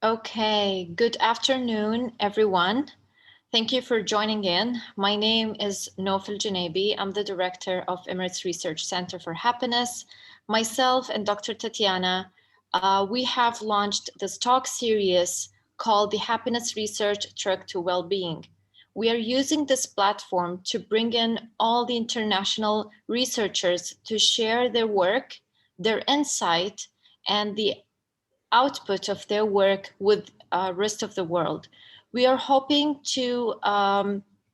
Okay, good afternoon, everyone. Thank you for joining in. My name is Nofel Janebi. I'm the director of Emirates Research Center for Happiness. Myself and Dr. Tatiana, we have launched this talk series called the Happiness Research Trek to Wellbeing. We are using this platform to bring in all the international researchers to share their work, their insight, and the output of their work with rest of the world. We are hoping to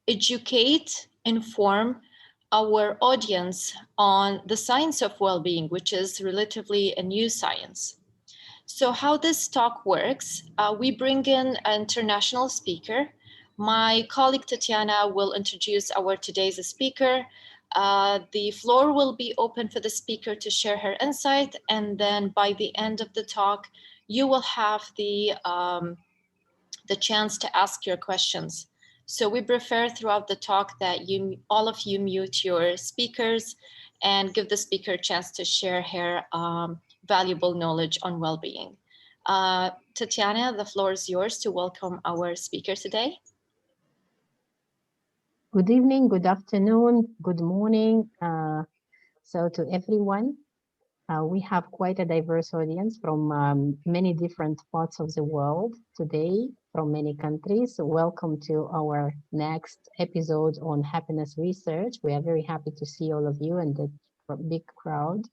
educate, inform our audience on the science of well-being, which is relatively a new science. So how this talk works, we bring in an international speaker. My colleague Tatiana will introduce our today's speaker. The floor will be open for the speaker to share her insight, and then by the end of the talk, you will have the chance to ask your questions. So we prefer throughout the talk that all of you mute your speakers and give the speaker a chance to share her valuable knowledge on well-being. Tatiana, the floor is yours to welcome our speaker today. Good evening, good afternoon, good morning. So to everyone, we have quite a diverse audience from many different parts of the world today, from many countries. So welcome to our next episode on happiness research. We are very happy to see all of you and the big crowd.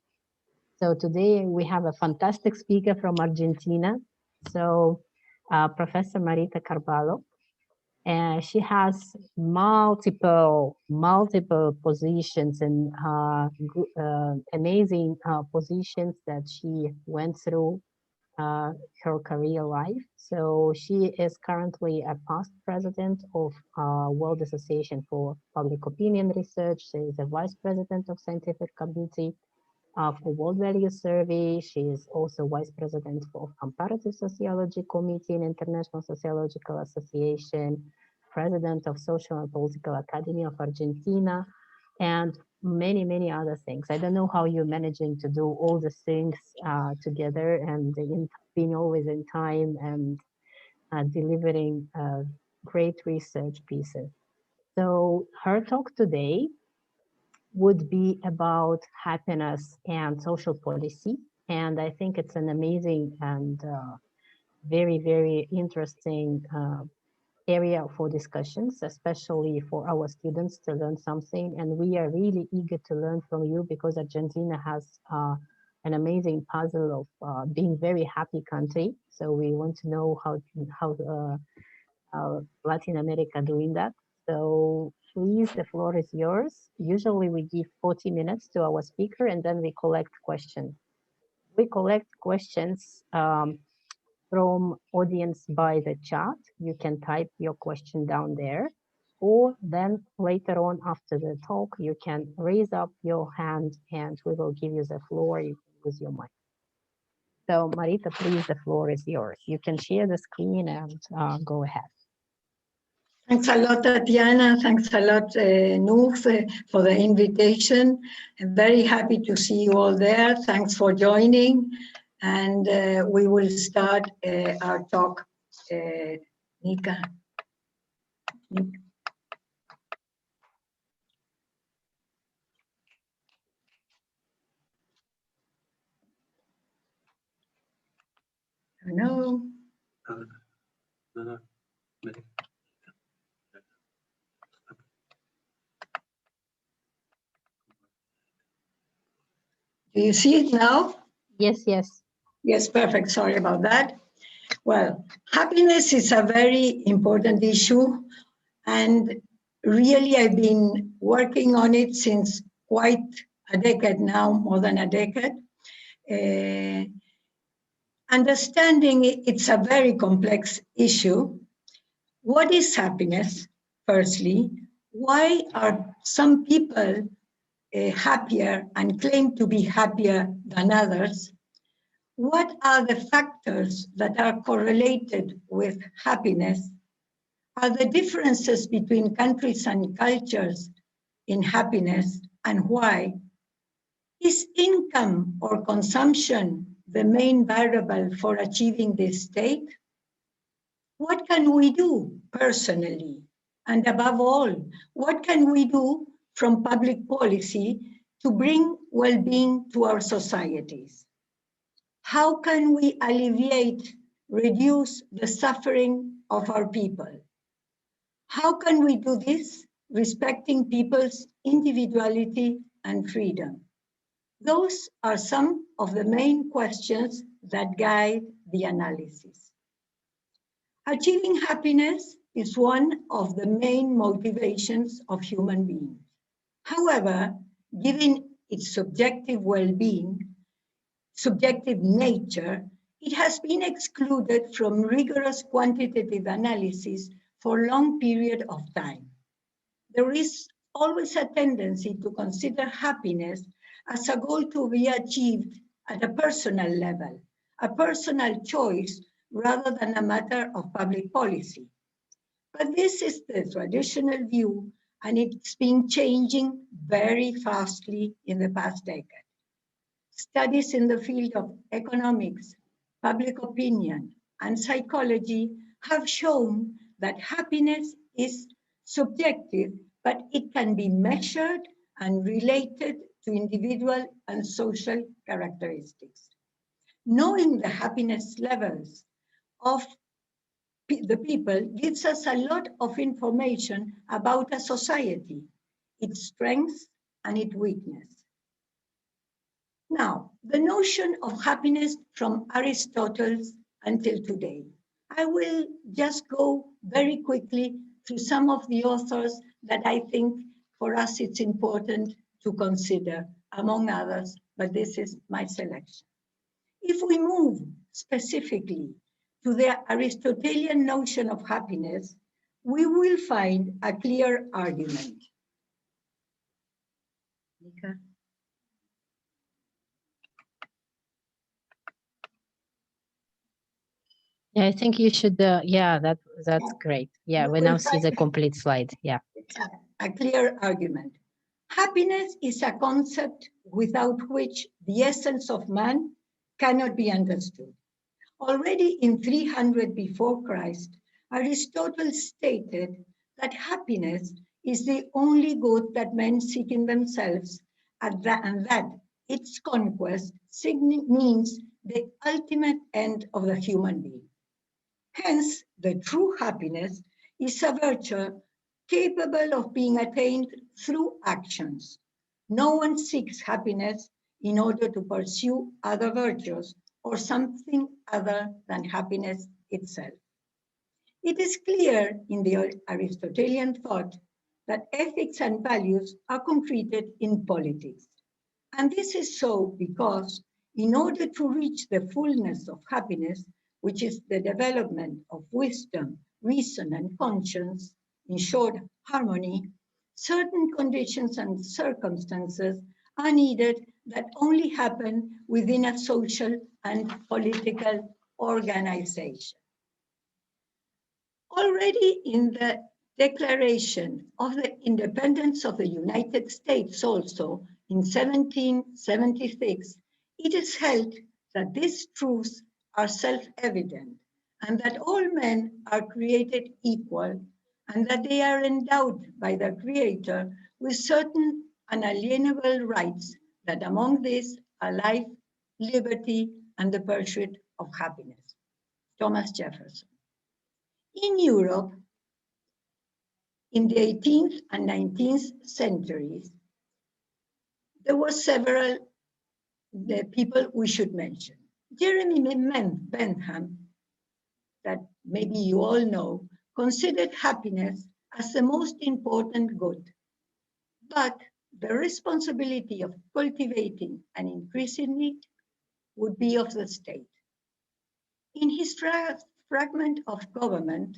So today we have a fantastic speaker from Argentina. So Professor Marita Carballo. And she has multiple positions and amazing positions that she went through her career life. So she is currently a past president of World Association for Public Opinion Research. She is a vice president of Scientific Committee for World Value Survey. She is also vice president of Comparative Sociology Committee in International Sociological Association, president of Social and Political Academy of Argentina, and many other things. I don't know how you're managing to do all the things together and being always in time and delivering great research pieces. So her talk today would be about happiness and social policy. And I think it's an amazing and very interesting area for discussions, especially for our students to learn something. And we are really eager to learn from you because Argentina has an amazing puzzle of being very happy country. So we want to know how Latin America doing that. So please, the floor is yours. Usually we give 40 minutes to our speaker and then we collect questions. We collect questions from audience by the chat. You can type your question down there, or then later on after the talk, you can raise up your hand and we will give you the floor. You can use your mic. So Marita, please, the floor is yours. You can share the screen and go ahead. Thanks a lot, Tatiana. Thanks a lot, Noof, for the invitation. I'm very happy to see you all there. Thanks for joining. And we will start our talk. Nika. No. Do you see it now? Yes. Yes, perfect. Sorry about that. Well, happiness is a very important issue, and really I've been working on it since quite a decade now, more than a decade. Understanding it's a very complex issue. What is happiness, firstly? Why are some people happier and claim to be happier than others? What are the factors that are correlated with happiness? Are the differences between countries and cultures in happiness, and why? Is income or consumption the main variable for achieving this state? What can we do personally? And above all, what can we do from public policy to bring well-being to our societies? How can we alleviate, reduce the suffering of our people? How can we do this respecting people's individuality and freedom? Those are some of the main questions that guide the analysis. Achieving happiness is one of the main motivations of human beings. However, given its subjective well-being, subjective nature, it has been excluded from rigorous quantitative analysis for a long period of time. There is always a tendency to consider happiness as a goal to be achieved at a personal level, a personal choice rather than a matter of public policy. But this is the traditional view, and it's been changing very fastly in the past decade. Studies in the field of economics, public opinion, and psychology have shown that happiness is subjective, but it can be measured and related to individual and social characteristics. Knowing the happiness levels of the people gives us a lot of information about a society, its strengths and its weakness. Now, the notion of happiness from Aristotle until today. I will just go very quickly through some of the authors that I think for us it's important to consider, among others, but this is my selection. If we move specifically to the Aristotelian notion of happiness, we will find a clear argument. Yeah, I think you should, yeah, that's great. Yeah, we now see the complete slide, yeah. A clear argument. Happiness is a concept without which the essence of man cannot be understood. Already in 300 before Christ, Aristotle stated that happiness is the only good that men seek in themselves, and that its conquest means the ultimate end of the human being. Hence, the true happiness is a virtue capable of being attained through actions. No one seeks happiness in order to pursue other virtues or something other than happiness itself. It is clear in the Aristotelian thought that ethics and values are concreted in politics. And this is so because in order to reach the fullness of happiness, which is the development of wisdom, reason, and conscience, in short, harmony, certain conditions and circumstances are needed that only happen within a social and political organization. Already in the Declaration of the Independence of the United States also in 1776, it is held that these truths are self-evident and that all men are created equal and that they are endowed by their Creator with certain unalienable rights, that among these are life, liberty, and the pursuit of happiness. Thomas Jefferson. In Europe, in the 18th and 19th centuries, there were several people we should mention. Jeremy Bentham, that maybe you all know, considered happiness as the most important good. But the responsibility of cultivating and increasing it would be of the state. In his fragment of government,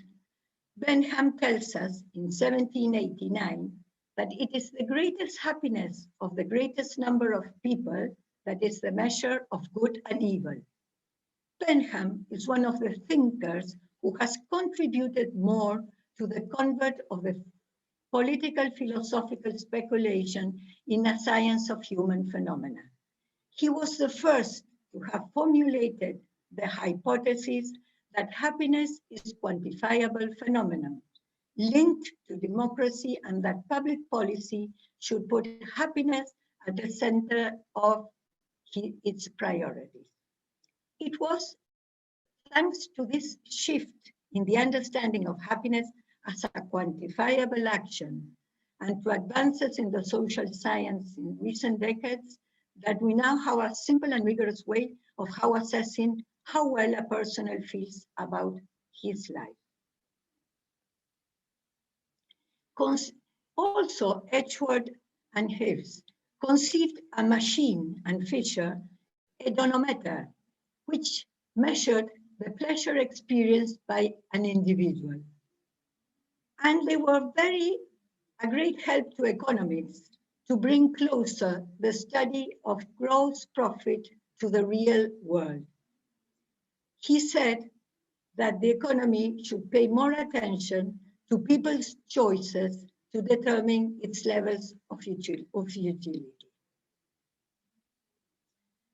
Bentham tells us in 1789 that it is the greatest happiness of the greatest number of people that is the measure of good and evil. Bentham is one of the thinkers who has contributed more to the convert of the political philosophical speculation in a science of human phenomena. He was the first to have formulated the hypothesis that happiness is quantifiable phenomenon linked to democracy and that public policy should put happiness at the center of its priorities. It was thanks to this shift in the understanding of happiness as a quantifiable action and to advances in the social science in recent decades that we now have a simple and rigorous way of how assessing how well a person feels about his life. Also, Edgeworth and Hughes conceived a machine and Fisher a donometer, which measured the pleasure experienced by an individual. And they were a great help to economists to bring closer the study of gross profit to the real world. He said that the economy should pay more attention to people's choices to determine its levels of utility.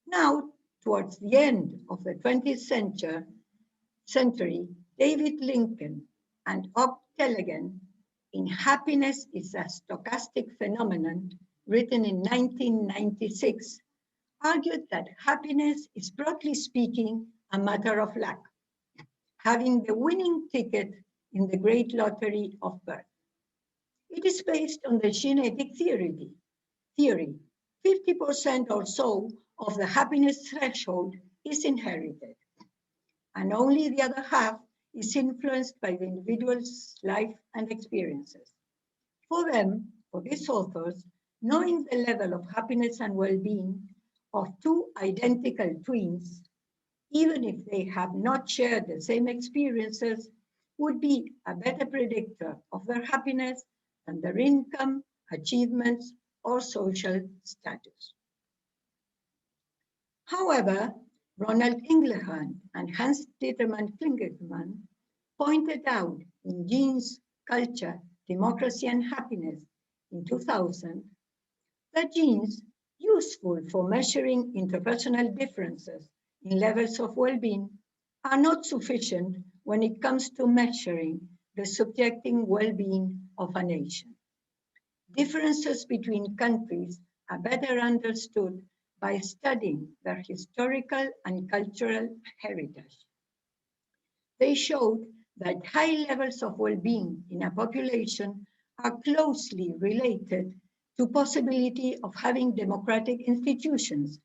Now, towards the end of the 20th century, David Lincoln and Og Tellegen in Happiness is a Stochastic Phenomenon, written in 1996, argued that happiness is, broadly speaking, a matter of luck, having the winning ticket in the great lottery of birth. It is based on the genetic theory. 50% or so of the happiness threshold is inherited, and only the other half is influenced by the individual's life and experiences. For them, for these authors, knowing the level of happiness and well-being of two identical twins, even if they have not shared the same experiences, would be a better predictor of their happiness than their income, achievements, or social status. However, Ronald Inglehart and Hans-Dieter Klingelmann pointed out in Genes, Culture, Democracy and Happiness in 2000 that genes useful for measuring interpersonal differences in levels of well-being are not sufficient when it comes to measuring the subjective well-being of a nation. Differences between countries are better understood by studying their historical and cultural heritage. They showed that high levels of well-being in a population are closely related to possibility of having democratic institutions,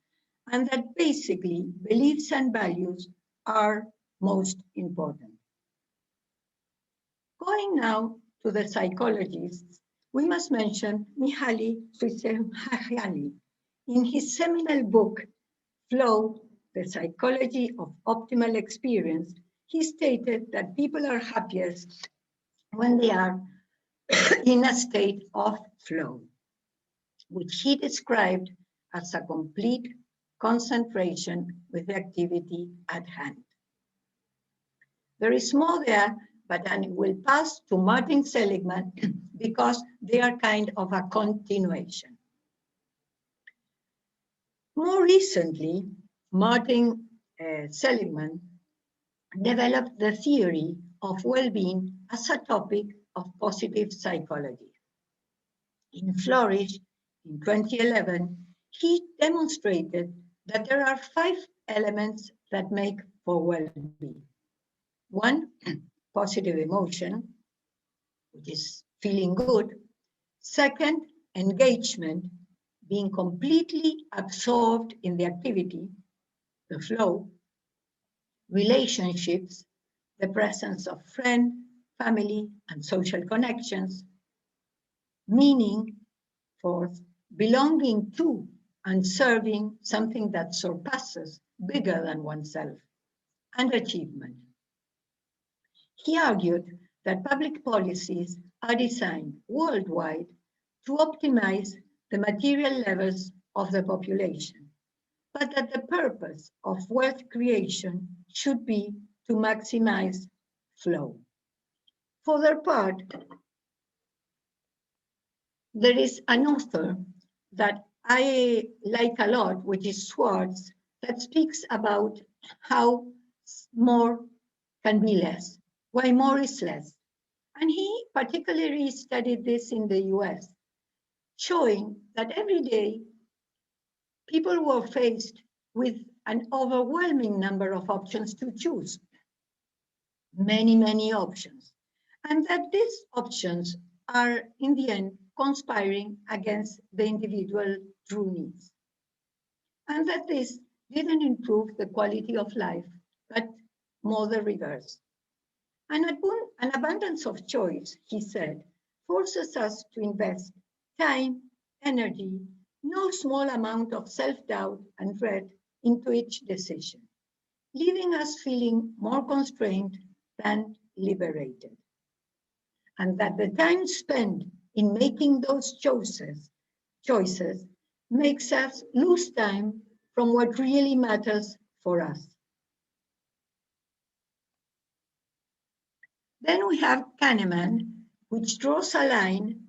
and that basically beliefs and values are most important. Going now to the psychologists, we must mention Mihaly Csikszentmihalyi. In his seminal book, Flow, The Psychology of Optimal Experience, he stated that people are happiest when they are in a state of flow, which he described as a complete concentration with the activity at hand. There is more there, but I will pass to Martin Seligman because they are kind of a continuation. More recently, Martin Seligman developed the theory of well-being as a topic of positive psychology. In Flourish, in 2011, he demonstrated that there are 5 elements that make for well-being. 1, positive emotion, which is feeling good. 2nd, engagement, being completely absorbed in the activity, the flow. Relationships, the presence of friends, family, and social connections. Meaning, 4th, belonging to and serving something that surpasses, bigger than oneself. And achievement. He argued that public policies are designed worldwide to optimize the material levels of the population, but that the purpose of wealth creation should be to maximize flow. For their part, there is an author that I like a lot, which is Schwartz, that speaks about how more can be less, why more is less. And he particularly studied this in the US, showing that every day people were faced with an overwhelming number of options to choose, many options, and that these options are in the end conspiring against the individual true needs. And that this didn't improve the quality of life, but more the reverse. An abundance of choice, he said, forces us to invest time, energy, no small amount of self-doubt and dread into each decision, leaving us feeling more constrained than liberated. And that the time spent in making those choices makes us lose time from what really matters for us. Then we have Kahneman, which draws a line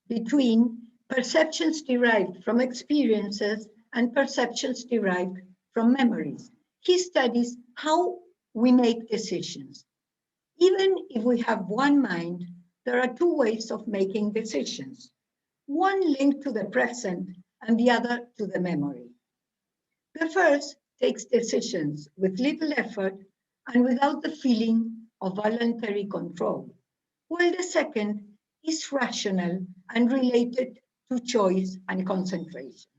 between perceptions derived from experiences and perceptions derived from memories. He studies how we make decisions. Even if we have one mind, there are two ways of making decisions, one linked to the present and the other to the memory. The first takes decisions with little effort and without the feeling of voluntary control, while the second is rational and related to choice and concentration.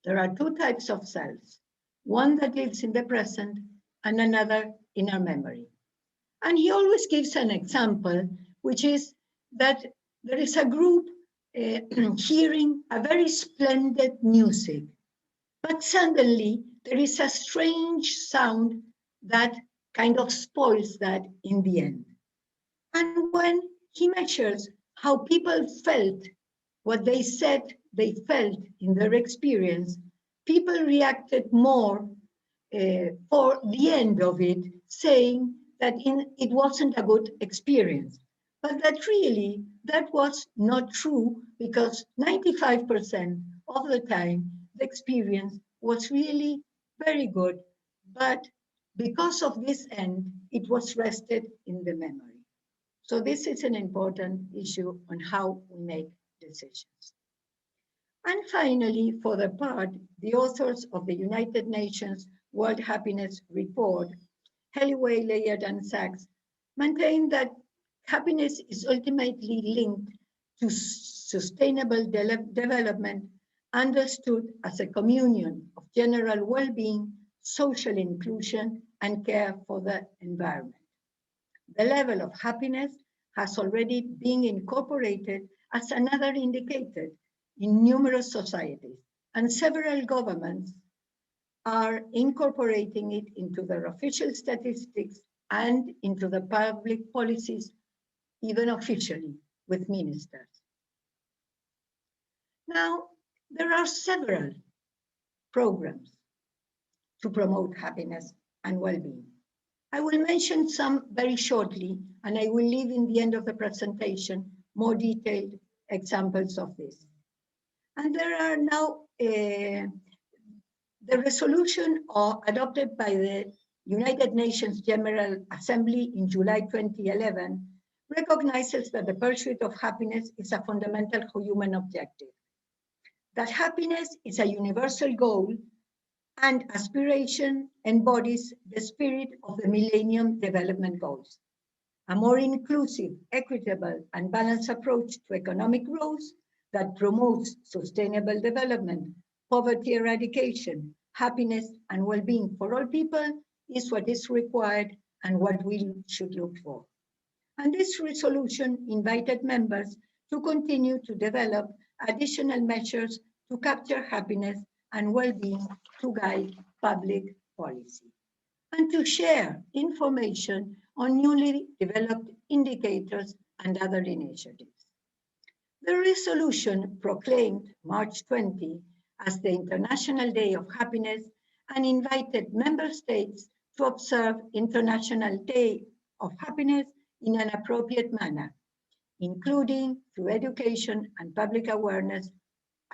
There are two types of selves, one that lives in the present and another in our memory. And he always gives an example, which is that there is a group hearing a very splendid music, but suddenly there is a strange sound that kind of spoils that in the end. And when he measures how people felt, what they said they felt in their experience, people reacted more for the end of it, saying that it wasn't a good experience. But that really, that was not true, because 95% of the time, the experience was really very good. But because of this end, it was rested in the memory. So this is an important issue on how we make decisions. And finally, for the part, the authors of the United Nations World Happiness Report, Halliway, Layard, and Sachs, maintain that happiness is ultimately linked to sustainable development, understood as a communion of general well-being, social inclusion, and care for the environment. The level of happiness has already been incorporated as another indicator in numerous societies, and several governments are incorporating it into their official statistics and into the public policies, even officially with ministers. Now, there are several programs to promote happiness and well-being. I will mention some very shortly, and I will leave in the end of the presentation more detailed examples of this. And there are now the resolution adopted by the United Nations General Assembly in July 2011 recognizes that the pursuit of happiness is a fundamental human objective, that happiness is a universal goal and aspiration embodies the spirit of the Millennium Development Goals. A more inclusive, equitable, and balanced approach to economic growth that promotes sustainable development, poverty eradication, happiness, and well-being for all people is what is required and what we should look for. And this resolution invited members to continue to develop additional measures to capture happiness and well-being to guide public policy, and to share information on newly developed indicators and other initiatives. The resolution proclaimed March 20 as the International Day of Happiness and invited member states to observe International Day of Happiness in an appropriate manner, including through education and public awareness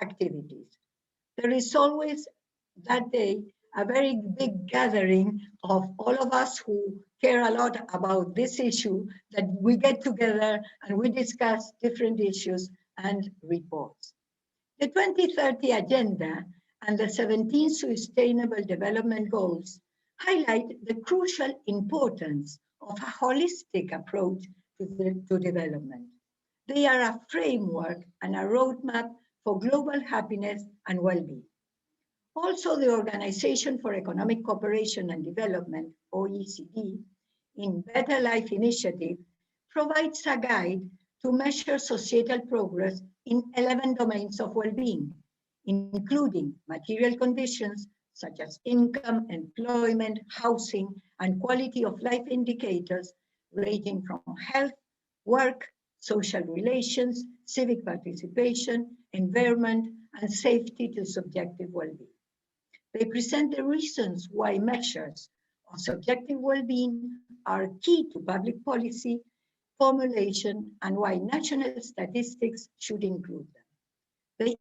activities. There is always that day a very big gathering of all of us who care a lot about this issue, that we get together and we discuss different issues and reports. The 2030 Agenda and the 17 Sustainable Development Goals highlight the crucial importance of a holistic approach to development. They are a framework and a roadmap for global happiness and well-being. Also, the Organization for Economic Cooperation and Development, OECD, in Better Life Initiative, provides a guide to measure societal progress in 11 domains of well-being, including material conditions such as income, employment, housing, and quality of life indicators ranging from health, work, social relations, civic participation, environment, and safety to subjective well-being. They present the reasons why measures of subjective well-being are key to public policy formulation and why national statistics should include them. They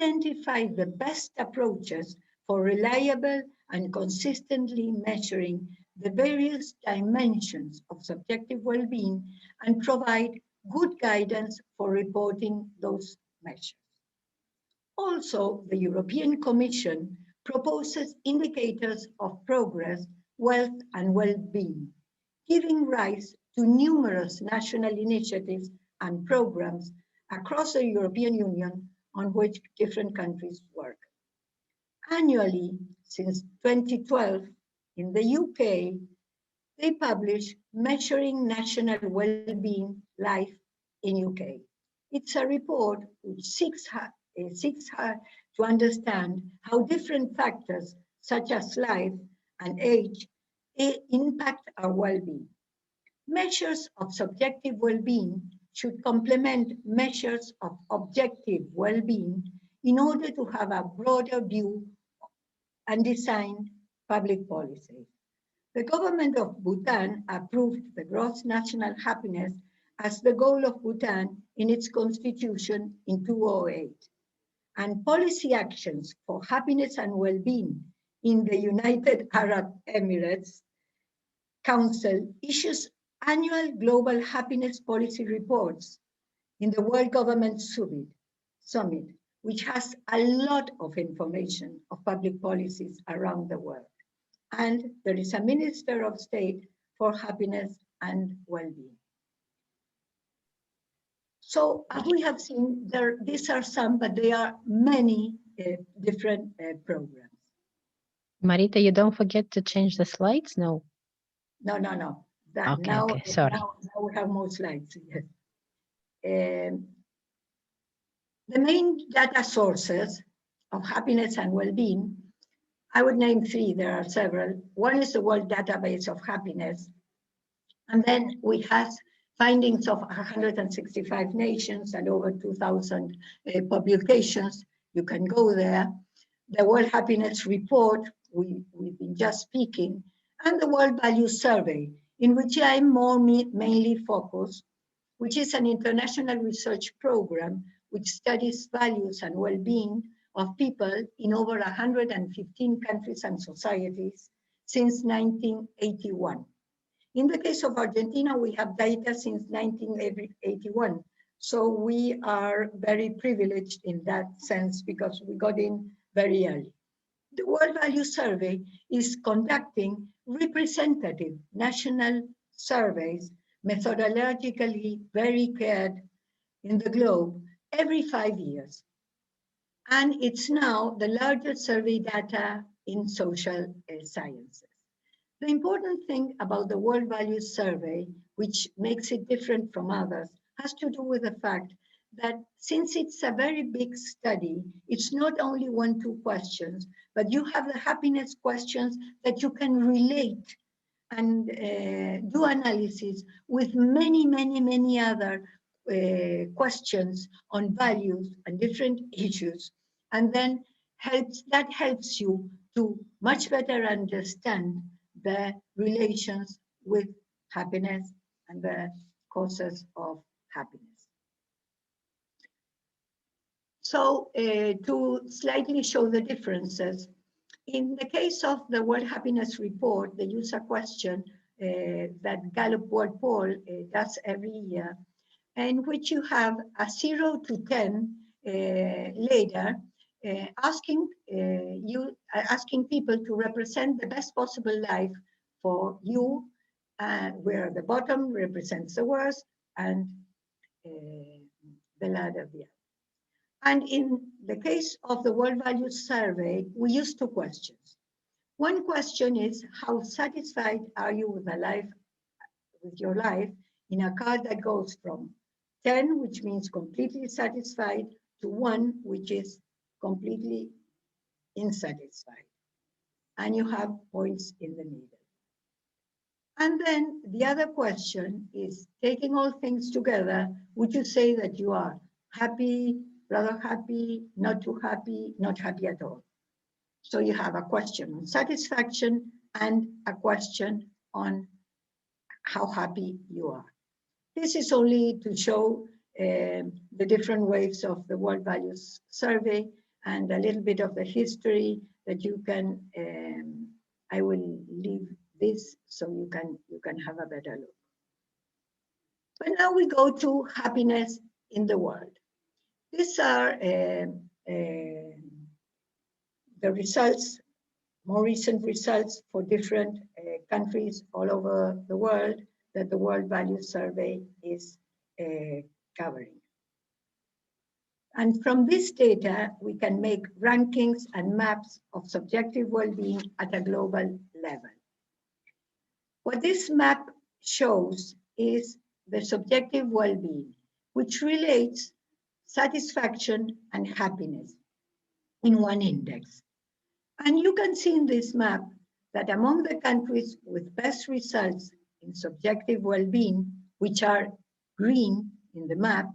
identify the best approaches for reliable and consistently measuring the various dimensions of subjective well-being and provide good guidance for reporting those measures. Also, the European Commission proposes indicators of progress, wealth, and well-being, giving rise to numerous national initiatives and programs across the European Union on which different countries work. Annually, since 2012, in the UK, they publish Measuring National Wellbeing Life in UK. It's a report which seeks to understand how different factors such as life and age impact our well-being. Measures of subjective well-being should complement measures of objective well-being in order to have a broader view and design public policy. The government of Bhutan approved the gross national happiness as the goal of Bhutan in its constitution in 2008. And policy actions for happiness and well-being in the United Arab Emirates Council issues annual global happiness policy reports in the World Government Summit, which has a lot of information of public policies around the world. And there is a Minister of State for Happiness and Well-being. So as we have seen, these are some, but there are many different programs. Marita, you don't forget to change the slides? No. No. Okay, sorry. Now we have more slides. Yes. The main data sources of happiness and well-being, I would name three, there are several. One is the World Database of Happiness. And then we have findings of 165 nations and over 2,000 publications. You can go there. The World Happiness Report, we've been just speaking, and the World Values Survey, in which I'm more mainly focused, which is an international research program which studies values and well-being of people in over 115 countries and societies since 1981. In the case of Argentina, we have data since 1981. So we are very privileged in that sense because we got in very early. The World Value Survey is conducting representative national surveys, methodologically very cared in the globe, every 5 years. And it's now the largest survey data in social sciences. The important thing about the World Values Survey, which makes it different from others, has to do with the fact that since it's a very big study, it's not only 1-2 questions, but you have the happiness questions that you can relate and do analysis with many other questions on values and different issues. And then that helps you to much better understand the relations with happiness and the causes of happiness. So to slightly show the differences, In the case of the World Happiness Report, they use a question that Gallup World Poll does every year, in which you have a 0 to 10 later, asking people to represent the best possible life for you, where the bottom represents the worst and the ladder the other. And in the case of the World Values Survey, we use 2 questions. One question is, how satisfied are you with your life in a scale that goes from 10, which means completely satisfied, to 1, which is completely unsatisfied. And you have points in the middle. And then the other question is, taking all things together, would you say that you are happy, rather happy, not too happy, not happy at all? So you have a question on satisfaction and a question on how happy you are. This is only to show the different waves of the World Values Survey and a little bit of the history that you can, I will leave this so you can have a better look. But now we go to happiness in the world. These are the results, more recent results for different countries all over the world that the World Values Survey is covering. And from this data, we can make rankings and maps of subjective well-being at a global level. What this map shows is the subjective well-being, which relates satisfaction and happiness in one index. And you can see in this map that among the countries with best results in subjective well-being, which are green in the map,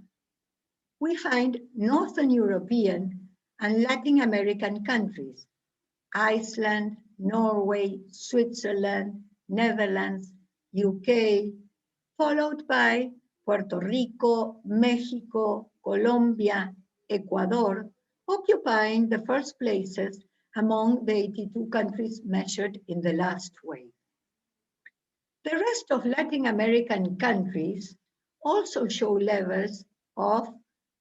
we find Northern European and Latin American countries, Iceland, Norway, Switzerland, Netherlands, UK, followed by Puerto Rico, Mexico, Colombia, Ecuador, occupying the first places among the 82 countries measured in the last wave. The rest of Latin American countries also show levels of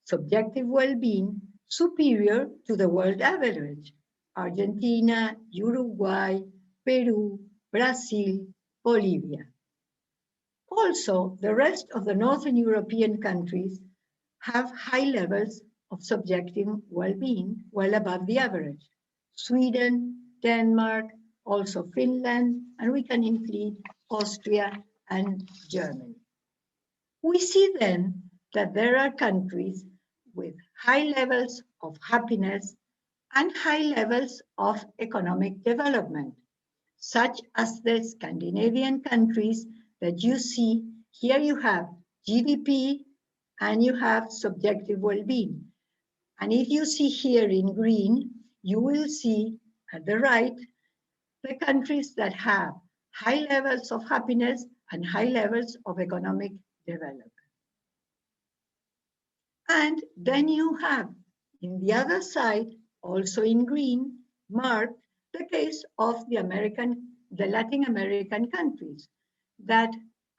subjective well-being superior to the world average. Argentina, Uruguay, Peru, Brazil, Bolivia. Also, the rest of the Northern European countries have high levels of subjective well-being, well above the average. Sweden, Denmark, also Finland, and we can include Austria and Germany. We see then that there are countries with high levels of happiness and high levels of economic development, such as the Scandinavian countries that you see. Here you have GDP and you have subjective well-being. And if you see here in green, you will see at the right the countries that have high levels of happiness and high levels of economic development. And then you have in the other side, also in green, marked the case of the Latin American countries that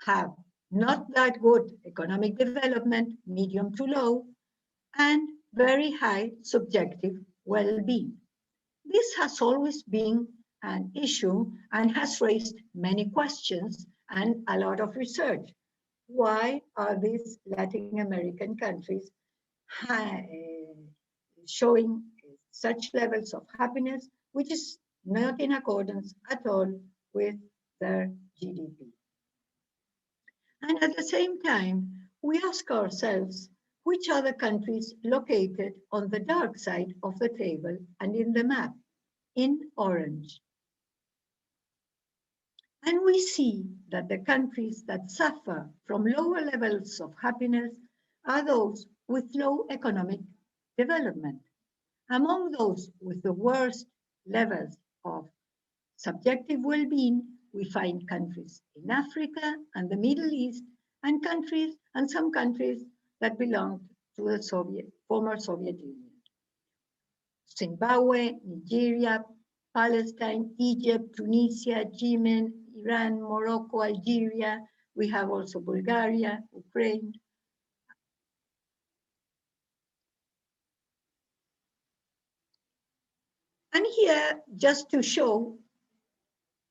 have not that good economic development, medium to low, and very high subjective well-being. This has always been an issue and has raised many questions and a lot of research. Why are these Latin American countries showing such levels of happiness, which is not in accordance at all with their GDP? And at the same time, we ask ourselves, which are the countries located on the dark side of the table and in the map, in orange? And we see that the countries that suffer from lower levels of happiness are those with low economic development. Among those with the worst levels of subjective well-being, we find countries in Africa and the Middle East, and some countries that belonged to the former Soviet Union. Zimbabwe, Nigeria, Palestine, Egypt, Tunisia, Yemen, Iran, Morocco, Algeria. We have also Bulgaria, Ukraine. And here, just to show,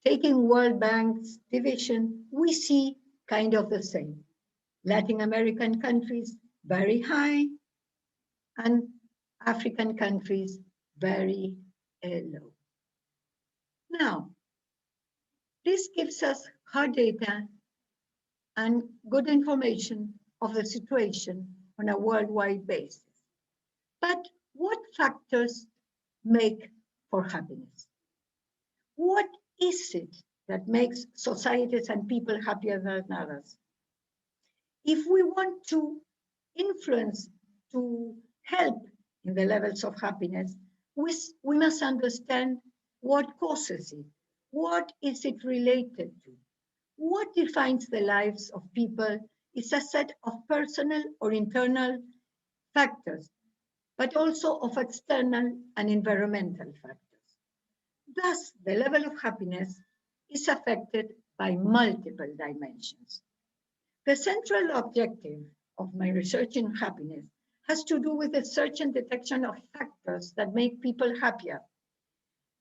taking World Bank's division, we see kind of the same. Latin American countries, very high, and African countries, very low. Now, this gives us hard data and good information of the situation on a worldwide basis. But what factors make for happiness? What is it that makes societies and people happier than others? If we want to influence, to help in the levels of happiness, we must understand what causes it. What is it related to? What defines the lives of people is a set of personal or internal factors, but also of external and environmental factors. Thus, the level of happiness is affected by multiple dimensions. The central objective of my research in happiness has to do with the search and detection of factors that make people happier.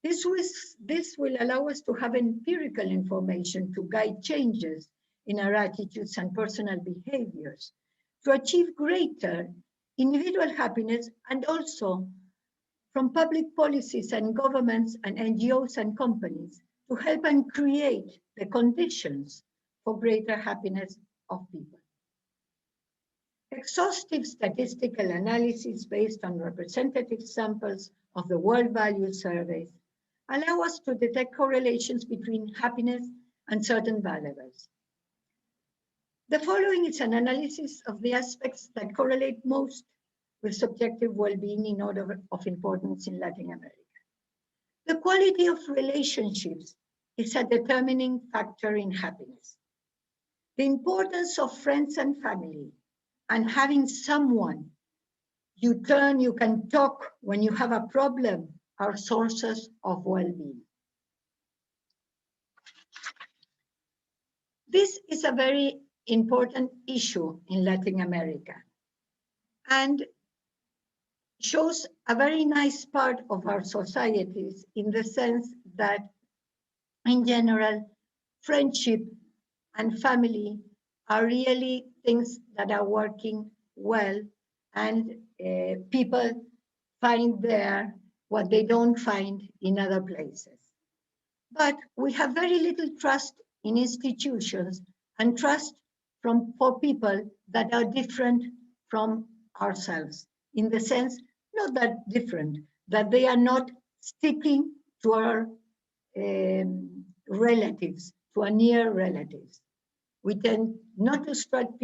This will allow us to have empirical information to guide changes in our attitudes and personal behaviors, to achieve greater individual happiness, and also from public policies and governments and NGOs and companies to help and create the conditions for greater happiness of people. Exhaustive statistical analysis based on representative samples of the World Value Surveys allow us to detect correlations between happiness and certain variables. The following is an analysis of the aspects that correlate most with subjective well-being in order of importance in Latin America. The quality of relationships is a determining factor in happiness. The importance of friends and family and having someone you can talk when you have a problem are sources of well-being. This is a very important issue in Latin America and shows a very nice part of our societies in the sense that, in general, friendship and family are really things that are working well, and people find there what they don't find in other places. But we have very little trust in institutions and trust for people that are different from ourselves, in the sense, not that different, that they are not sticking to our relatives, to our near relatives. We tend not to trust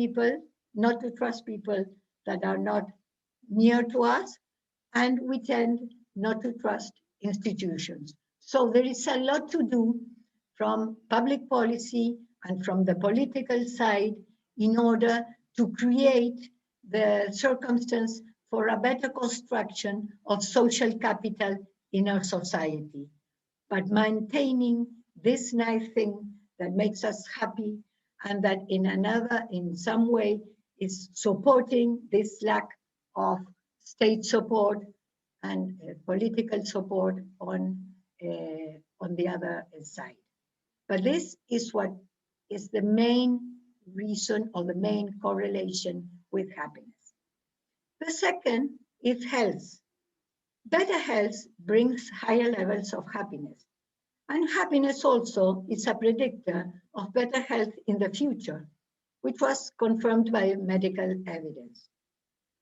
people that are not near to us, and we tend not to trust institutions. So there is a lot to do from public policy and from the political side in order to create the circumstance for a better construction of social capital in our society, but maintaining this nice thing that makes us happy and that in some way is supporting this lack of state support and political support on the other side. But this is what is the main reason or the main correlation with happiness. The second is health. Better health brings higher levels of happiness. And happiness also is a predictor of better health in the future, which was confirmed by medical evidence.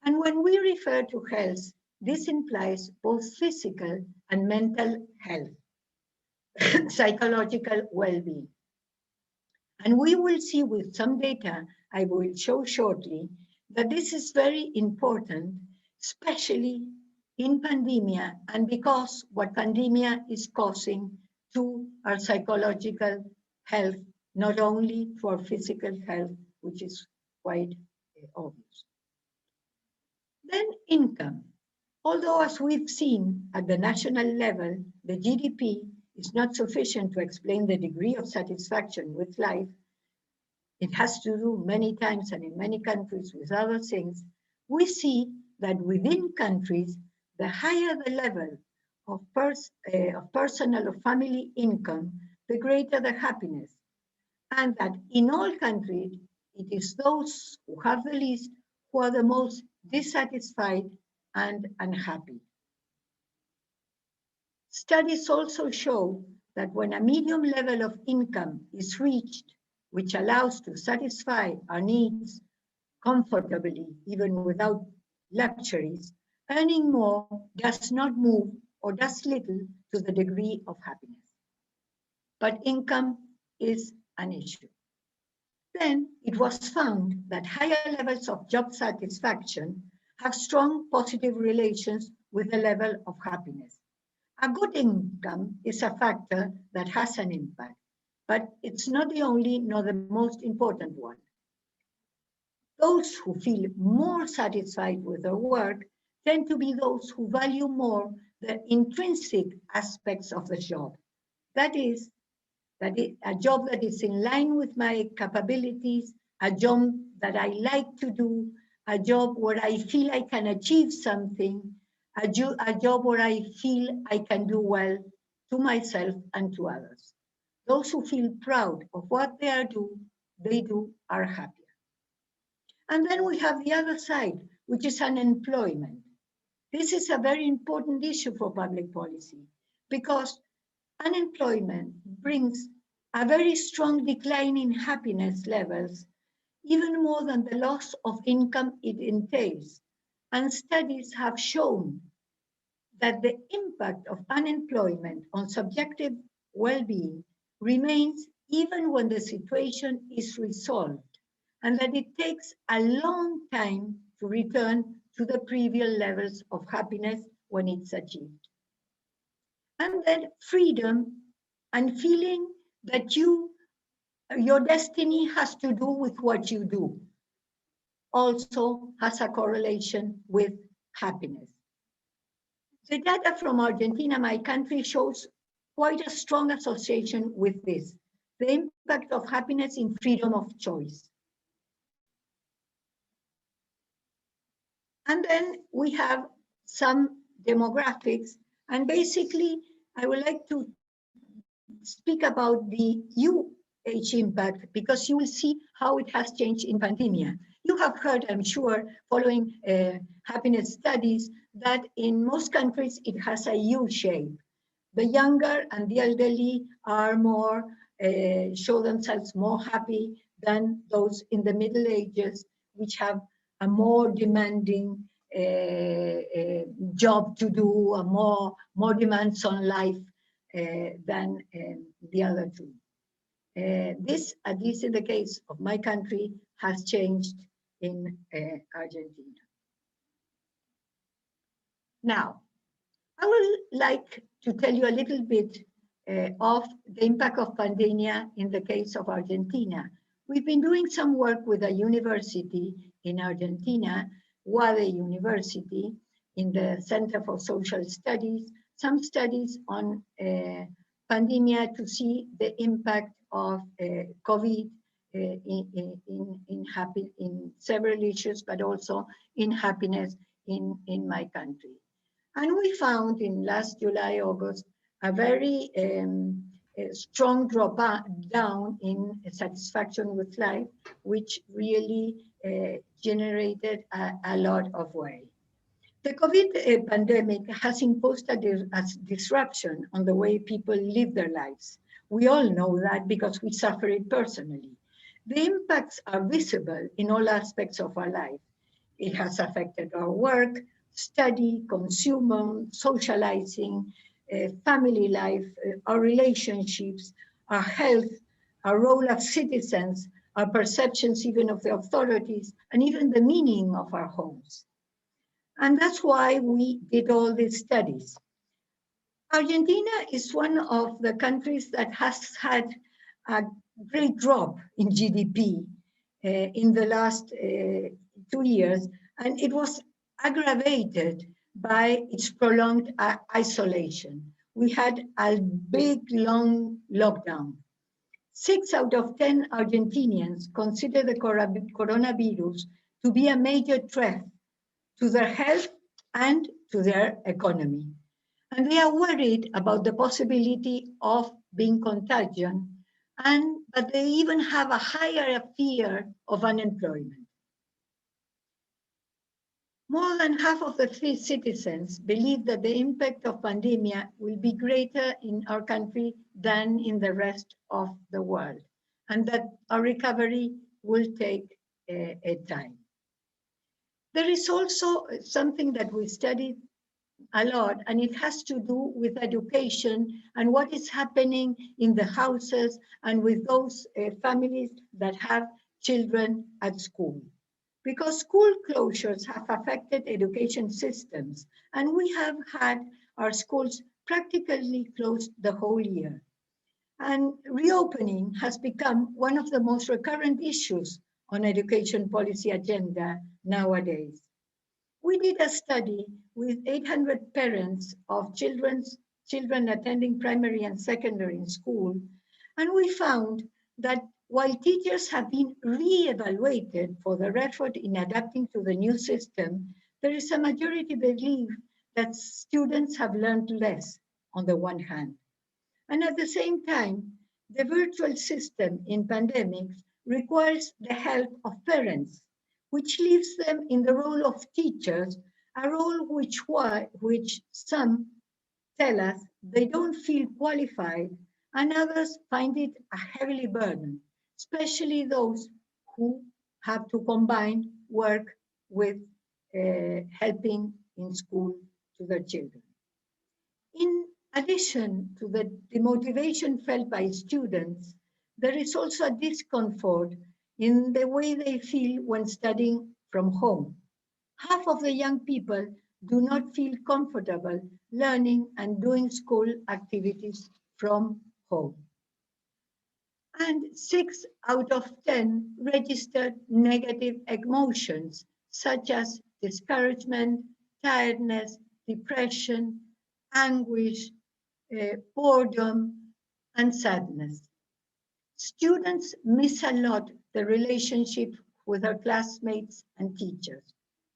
And when we refer to health, this implies both physical and mental health, psychological well-being. And we will see with some data I will show shortly that this is very important, especially in pandemia, and because what pandemia is causing to our psychological health, not only to our physical health, which is quite obvious. Then income. Although, as we've seen at the national level, the GDP is not sufficient to explain the degree of satisfaction with life, it has to do many times and in many countries with other things, we see that within countries, the higher the level of personal or family income, the greater the happiness. And that in all countries, it is those who have the least who are the most dissatisfied and unhappy. Studies also show that when a medium level of income is reached, which allows to satisfy our needs comfortably, even without luxuries, earning more does not move or does little to the degree of happiness. But income is an issue. Then it was found that higher levels of job satisfaction have strong positive relations with the level of happiness. A good income is a factor that has an impact, but it's not the only nor the most important one. Those who feel more satisfied with their work tend to be those who value more the intrinsic aspects of the job. That is, a job that is in line with my capabilities, a job that I like to do, a job where I feel I can achieve something, a job where I feel I can do well to myself and to others. Those who feel proud of what they do are happier. And then we have the other side, which is unemployment. This is a very important issue for public policy because unemployment brings a very strong decline in happiness levels, even more than the loss of income it entails. And studies have shown that the impact of unemployment on subjective well-being remains even when the situation is resolved, and that it takes a long time to return to the previous levels of happiness when it's achieved. And then freedom and feeling that your destiny has to do with what you do also has a correlation with happiness. The data from Argentina, my country, shows quite a strong association with this, the impact of happiness in freedom of choice. And then we have some demographics, and basically I would like to speak about the age impact because you will see how it has changed in pandemia. You have heard, I'm sure, following happiness studies, that in most countries it has a U shape. The younger and the elderly are more, show themselves more happy than those in the Middle Ages, which have a more demanding job to do, a more demands on life than the other two. This, at least in the case of my country, has changed in Argentina. Now, I would like to tell you a little bit of the impact of pandemia in the case of Argentina. We've been doing some work with a university in Argentina, UADE University, in the Center for Social Studies, some studies on pandemia to see the impact of COVID in several issues, but also in happiness in my country. And we found in last July, August, a very strong drop down in satisfaction with life, which really generated a lot of worry. The COVID pandemic has imposed a disruption on the way people live their lives. We all know that because we suffer it personally. The impacts are visible in all aspects of our life. It has affected our work, study, consumer, socializing, family life, our relationships, our health, our role as citizens, our perceptions even of the authorities, and even the meaning of our homes. And that's why we did all these studies. Argentina is one of the countries that has had a great drop in GDP in the last 2 years, and it was aggravated by its prolonged isolation. We had a big, long lockdown. 6 out of 10 Argentinians consider the coronavirus to be a major threat to their health and to their economy. And they are worried about the possibility of being contagious, but they even have a higher fear of unemployment. More than half of the citizens believe that the impact of pandemic will be greater in our country than in the rest of the world, and that our recovery will take a time. There is also something that we studied a lot, and it has to do with education and what is happening in the houses and with those families that have children at school. Because school closures have affected education systems, and we have had our schools practically closed the whole year. And reopening has become one of the most recurrent issues on education policy agenda nowadays. We did a study with 800 parents of children attending primary and secondary school, and we found that while teachers have been re-evaluated for their effort in adapting to the new system, there is a majority belief that students have learned less on the one hand. And at the same time, the virtual system in pandemics requires the help of parents, which leaves them in the role of teachers, a role which some tell us they don't feel qualified, and others find it a heavily burden, especially those who have to combine work with helping in school to their children. In addition to the demotivation felt by students, there is also a discomfort in the way they feel when studying from home. Half of the young people do not feel comfortable learning and doing school activities from home. And 6 out of 10 registered negative emotions, such as discouragement, tiredness, depression, anguish, boredom, and sadness. Students miss a lot the relationship with their classmates and teachers.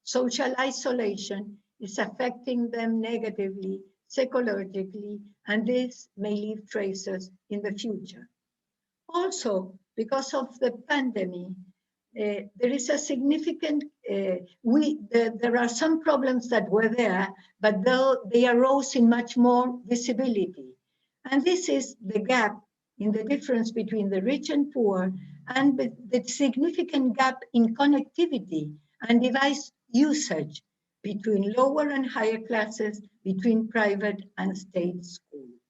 Social isolation is affecting them negatively, psychologically, and this may leave traces in the future. Also, because of the pandemic, there is a significant, there are some problems that were there, but they arose in much more visibility. And this is the gap in the difference between the rich and poor, and the significant gap in connectivity and device usage between lower and higher classes, between private and state schools.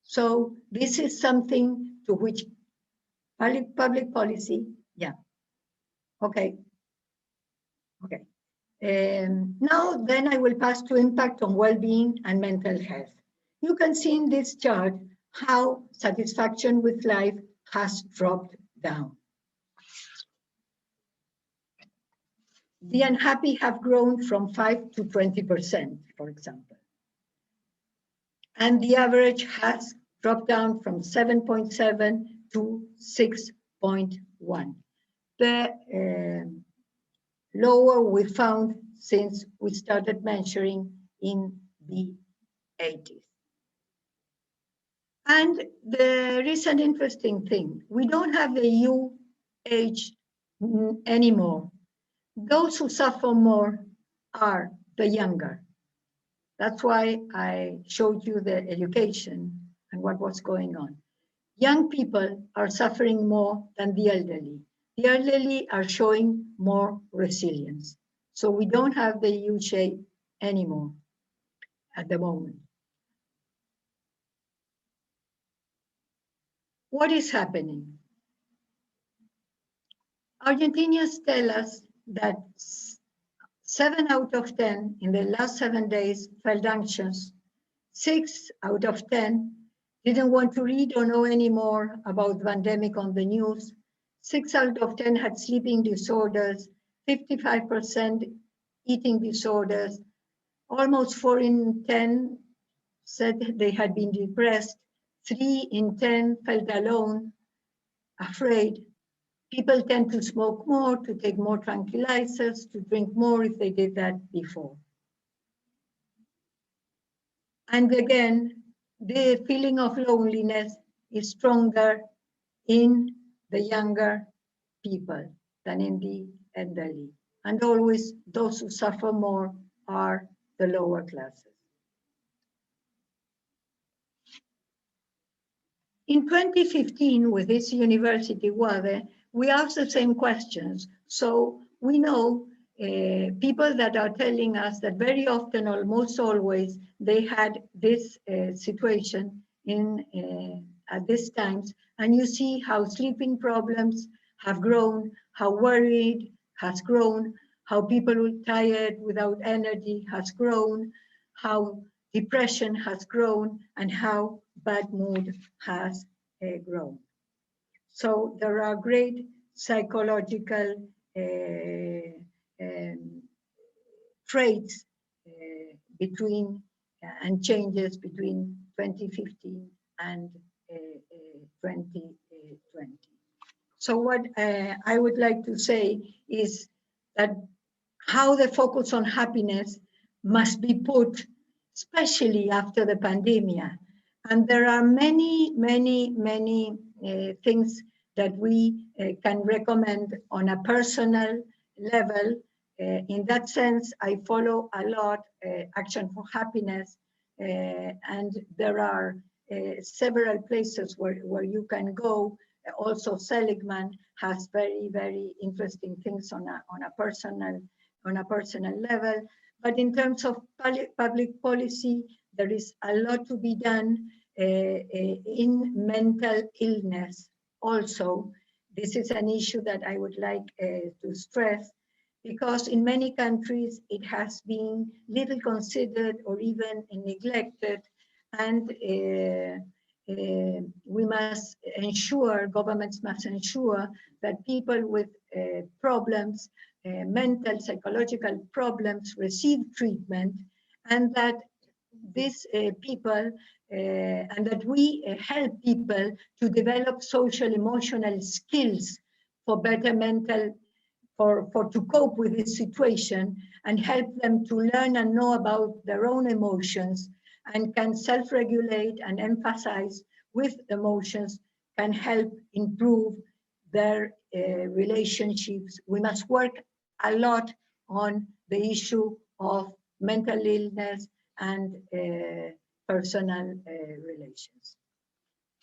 So this is something to which public policy, yeah. Okay. Now then I will pass to impact on well-being and mental health. You can see in this chart how satisfaction with life has dropped down. The unhappy have grown from 5 to 20%, for example. And the average has dropped down from 7.7 to 6.1. The lower we found since we started measuring in the 80s. And there is an interesting thing. We don't have the U age anymore. Those who suffer more are the younger. That's why I showed you the education and what was going on. Young people are suffering more than the elderly. The elderly are showing more resilience. So we don't have the U shape anymore at the moment. What is happening? Argentinians tell us that 7 out of 10 in the last 7 days felt anxious. 6 out of 10 didn't want to read or know any more about the pandemic on the news. 6 out of 10 had sleeping disorders, 55% eating disorders, Almost 4 in 10 said they had been depressed. 3 in 10 felt alone, afraid. People tend to smoke more, to take more tranquilizers, to drink more if they did that before. And again, the feeling of loneliness is stronger in the younger people than in the elderly. And always those who suffer more are the lower classes. In 2015, with this university, we asked the same questions. So we know people that are telling us that very often, almost always, they had this situation at these times. And you see how sleeping problems have grown, how worried has grown, how people are tired without energy has grown, how depression has grown, and how bad mood has grown. So there are great psychological traits between and changes between 2015 and 2020. So what I would like to say is that how the focus on happiness must be put, especially after the pandemic. And there are many, many, many things that we can recommend on a personal level. In that sense, I follow a lot Action for Happiness, and there are several places where you can go. Also, Seligman has very, very interesting things on a personal level. But in terms of public policy, there is a lot to be done in mental illness. Also, this is an issue that I would like to stress, because in many countries it has been little considered or even neglected, and we must ensure, governments must ensure that people with problems, mental, psychological problems receive treatment, and that these people, and that we help people to develop social emotional skills for better mental, to cope with this situation, and help them to learn and know about their own emotions, and can self-regulate and emphasize with emotions, can help improve their relationships. We must work a lot on the issue of mental illness and personal relations.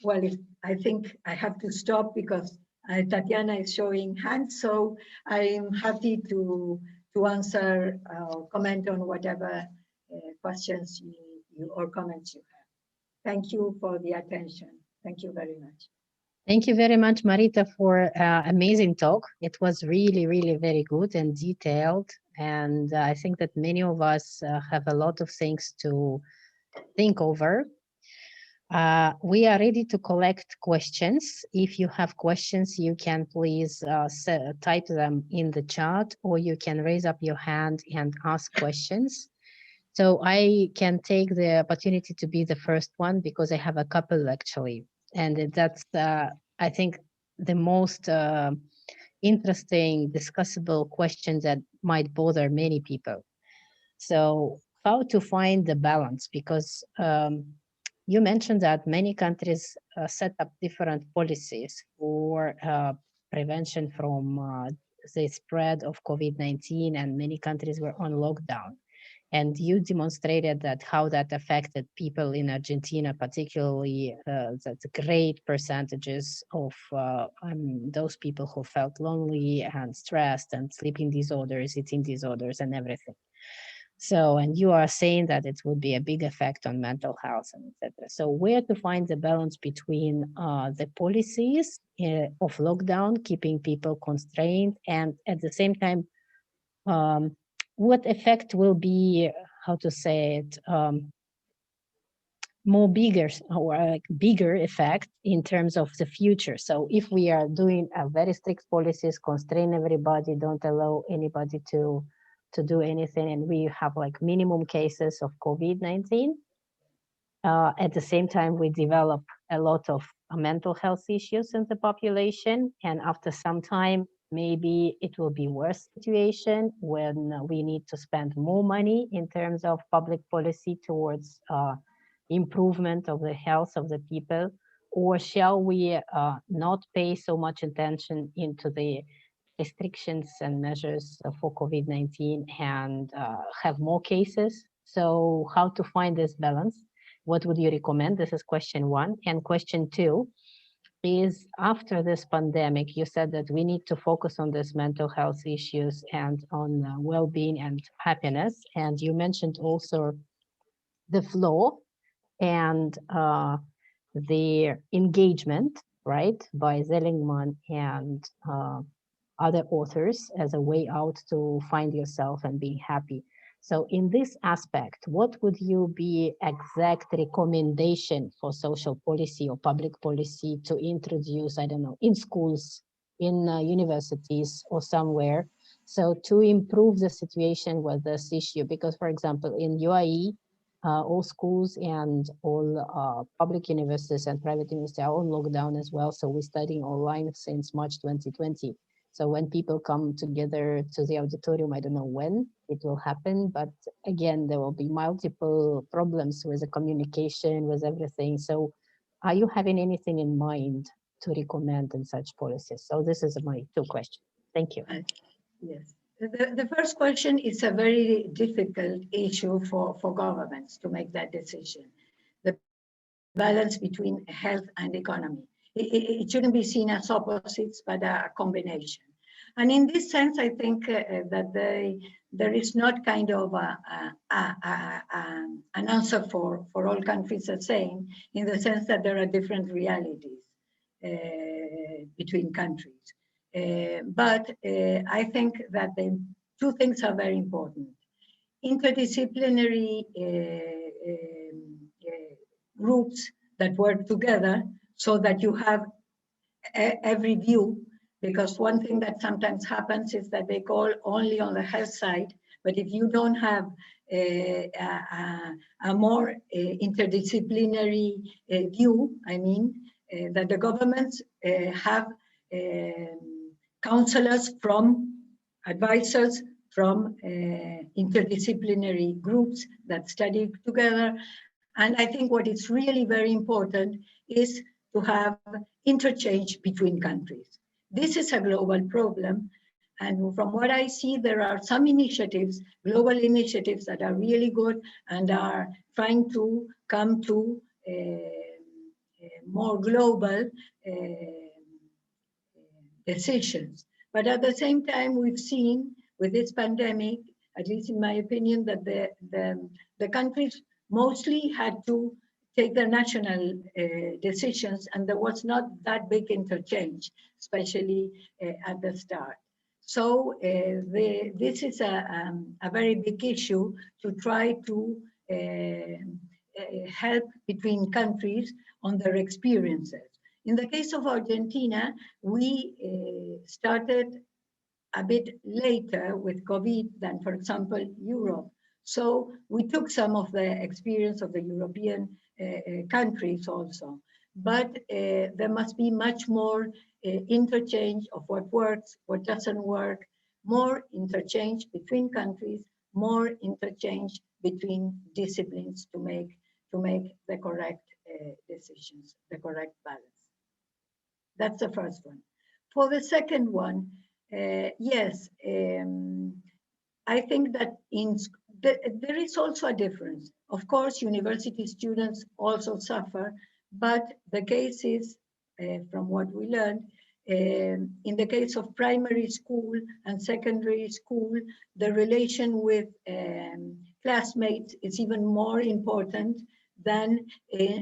Well, I think I have to stop because Tatiana is showing hands, so I'm happy to answer or comment on whatever questions you or comments you have. Thank you for the attention. Thank you very much. Thank you very much, Marita, for amazing talk. It was really, really very good and detailed. And I think that many of us have a lot of things to think over. We are ready to collect questions. If you have questions, you can please type them in the chat, or you can raise up your hand and ask questions. So I can take the opportunity to be the first one because I have a couple actually. And that's, I think, the most interesting, discussable question that might bother many people. So how to find the balance? Because you mentioned that many countries set up different policies for prevention from the spread of COVID-19, and many countries were on lockdown. And you demonstrated that how that affected people in Argentina, particularly that great percentages of those people who felt lonely and stressed and sleeping disorders, eating disorders, and everything. So, and you are saying that it would be a big effect on mental health and etc. So where to find the balance between the policies of lockdown, keeping people constrained, and at the same time, what effect will be, how to say it, more bigger or like bigger effect in terms of the future. So if we are doing a very strict policies, constrain everybody, don't allow anybody to to do anything, and we have like minimum cases of COVID-19. At the same time, we develop a lot of mental health issues in the population, and after some time, maybe it will be worse situation when we need to spend more money in terms of public policy towards improvement of the health of the people, or shall we not pay so much attention into the restrictions and measures for COVID-19 and have more cases? So how to find this balance? What would you recommend? This is question one. And question two is, after this pandemic, you said that we need to focus on this mental health issues and on well-being and happiness. And you mentioned also the flow and the engagement, right, by Seligman and other authors as a way out to find yourself and being happy. So in this aspect, what would you be exact recommendation for social policy or public policy to introduce, I don't know, in schools, in universities or somewhere, so to improve the situation with this issue? Because, for example, in UAE, all schools and all public universities and private universities are on lockdown as well. So we're studying online since March 2020. So when people come together to the auditorium, I don't know when it will happen, but again, there will be multiple problems with the communication, with everything. So are you having anything in mind to recommend in such policies? So this is my two questions. Thank you. Yes. The first question is a very difficult issue for governments to make that decision. The balance between health and economy. It shouldn't be seen as opposites, but a combination. And in this sense, I think that there is not kind of an answer for all countries the same, in the sense that there are different realities between countries. But I think that the two things are very important. Interdisciplinary groups that work together so that you have every view, because one thing that sometimes happens is that they call only on the health side, but if you don't have a more interdisciplinary view, I mean, that the governments have counselors from, advisors from interdisciplinary groups that study together. And I think what is really very important is to have interchange between countries. This is a global problem. And from what I see, there are some initiatives, global initiatives that are really good and are trying to come to more global decisions. But at the same time, we've seen with this pandemic, at least in my opinion, that the countries mostly had to take their national decisions, and there was not that big interchange, especially at the start. So this is a very big issue to try to help between countries on their experiences. In the case of Argentina, we started a bit later with COVID than, for example, Europe. So we took some of the experience of the European countries also. But there must be much more interchange of what works, what doesn't work, more interchange between countries, more interchange between disciplines to make the correct decisions, the correct balance. That's the first one. For the second one, yes, I think that there is also a difference. Of course, university students also suffer, but the case is, from what we learned, in the case of primary school and secondary school, the relation with classmates is even more important than,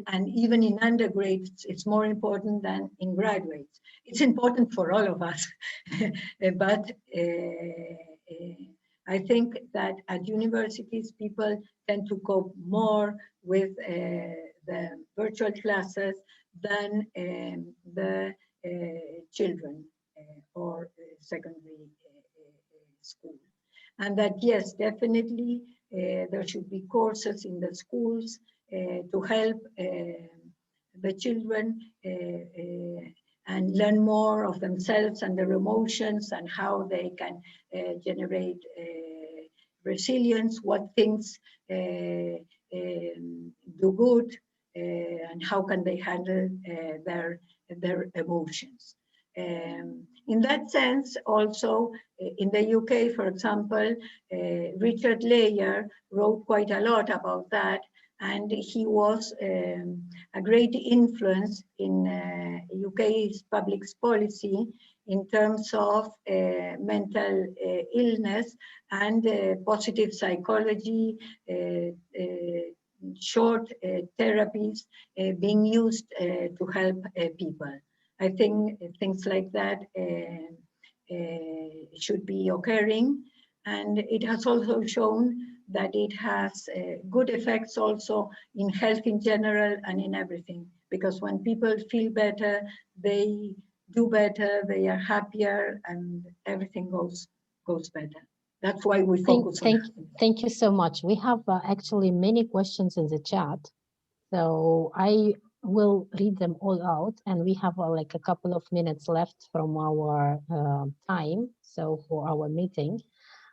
and even in undergrads, it's more important than in graduates. It's important for all of us, but I think that at universities, people tend to cope more with the virtual classes than the children or secondary school. and that yes, definitely there should be courses in the schools to help the children and learn more of themselves and their emotions and how they can generate resilience, what things do good, and how can they handle their emotions. In that sense, also in the UK, for example, Richard Leyer wrote quite a lot about that, and he was a great influence in UK's public policy in terms of mental illness and positive psychology, short therapies being used to help people. I think things like that should be occurring, and it has also shown that it has good effects also in health in general and in everything, because when people feel better, they do better, they are happier, and everything goes better. That's why we focus on happiness. Thank you so much. We have actually many questions in the chat, so I will read them all out, and we have like a couple of minutes left from our time, so for our meeting,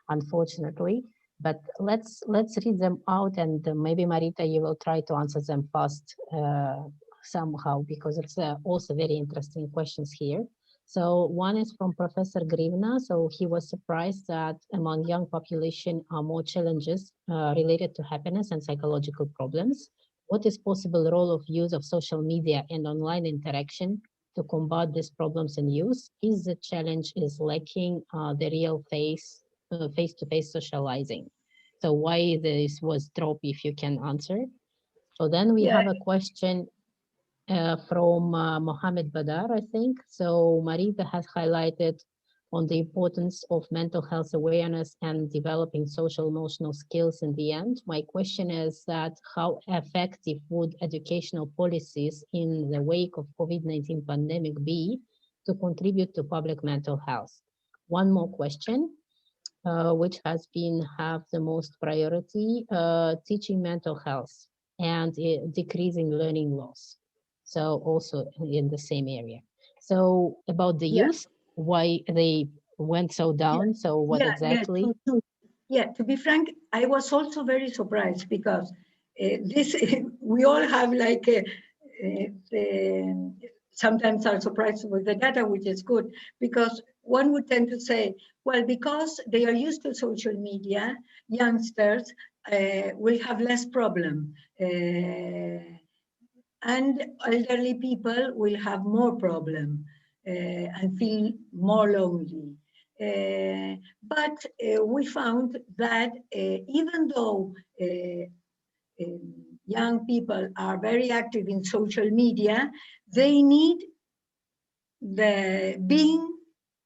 unfortunately. But let's read them out, and maybe Marita, you will try to answer them fast somehow, because it's also very interesting questions here. So one is from Professor Grivna. So he was surprised that among young population are more challenges related to happiness and psychological problems. What is possible role of use of social media and online interaction to combat these problems in youth? Is the challenge is lacking the real face-to-face socializing? So why this was dropped, if you can answer? So then we have a question from Mohammed Badar, I think. So Marita has highlighted on the importance of mental health awareness and developing social emotional skills in the end. My question is that how effective would educational policies in the wake of COVID-19 pandemic be to contribute to public mental health? One more question, which has been have the most priority, teaching mental health and decreasing learning loss. So also in the same area. So about the youth, why they went so down. So what exactly? To be frank, I was also very surprised because this we all have like sometimes are surprised with the data, which is good, because one would tend to say, well, because they are used to social media, youngsters will have less problem. And elderly people will have more problem and feel more lonely. But we found that even though young people are very active in social media, they need the being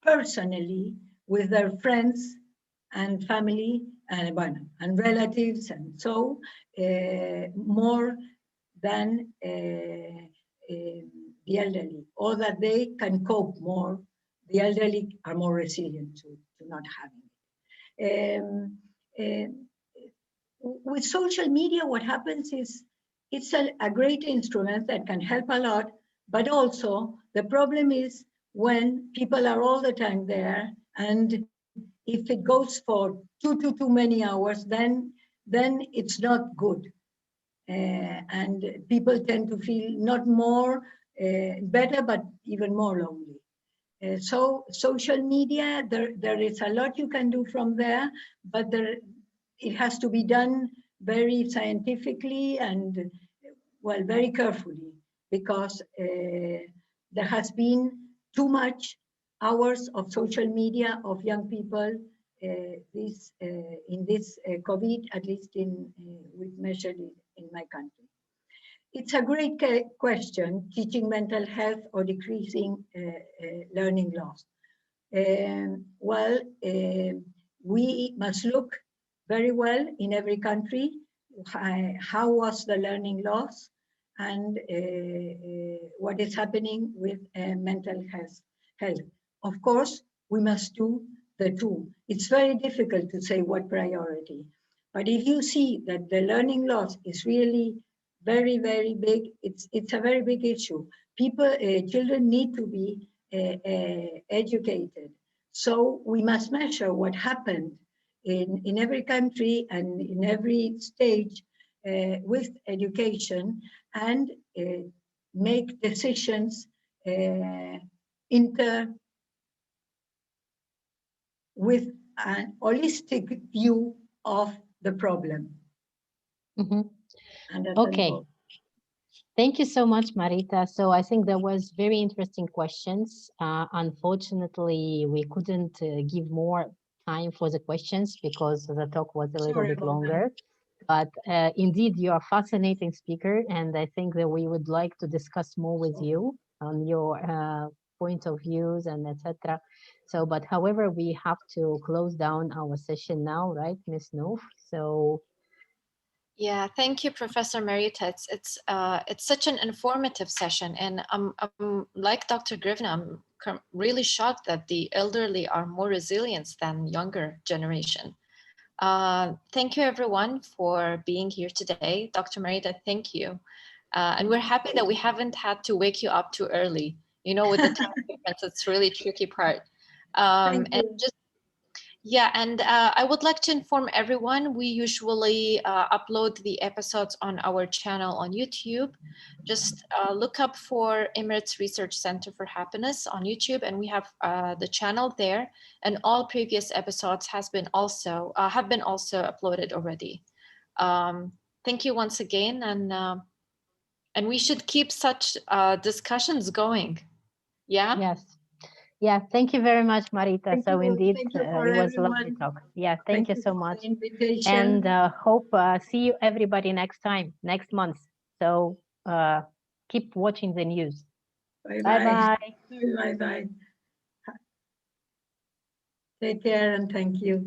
personally with their friends and family and relatives, and so more than the elderly, or that they can cope more. The elderly are more resilient to not having it. With social media, what happens is it's a great instrument that can help a lot, but also the problem is when people are all the time there, and if it goes for too many hours, then it's not good. And people tend to feel not more better, but even more lonely. So social media, there is a lot you can do from there, but it has to be done very scientifically and, well, very carefully, because there has been too much hours of social media of young people in this COVID, at least we've measured it in my country. It's a great question, teaching mental health or decreasing learning loss. Well, we must look very well in every country how was the learning loss and what is happening with mental health. Of course, we must do the two. It's very difficult to say what priority. But if you see that the learning loss is really very, very big, it's a very big issue. Children need to be educated. So we must measure what happened in every country and in every stage with education, and make decisions with an holistic view of the problem. Okay. Thank you so much, Marita. So I think there was very interesting questions. Unfortunately, we couldn't give more time for the questions because the talk was a little bit longer. But indeed, you are a fascinating speaker, and I think that we would like to discuss more with you on your point of views and etc. So, but however, we have to close down our session now, right, Ms. Noof? So. Yeah, thank you, Professor Marita. It's such an informative session, and I'm like Dr. Grivna, I'm really shocked that the elderly are more resilient than younger generation. Thank you, everyone, for being here today. Dr. Marita, thank you. And we're happy that we haven't had to wake you up too early. You know, with the time difference, it's really tricky part. And just yeah, and I would like to inform everyone, we usually upload the episodes on our channel on YouTube. Just look up for Emirates Research Center for Happiness on YouTube, and we have the channel there. And all previous episodes have been also uploaded already. Thank you once again, and we should keep such discussions going. Yeah. Yes. Yeah, thank you very much, Marita. So indeed, it was a lovely talk. Yeah, thank you so much. And hope see you everybody next time, next month. So keep watching the news. Bye-bye. Bye-bye. Take care and thank you.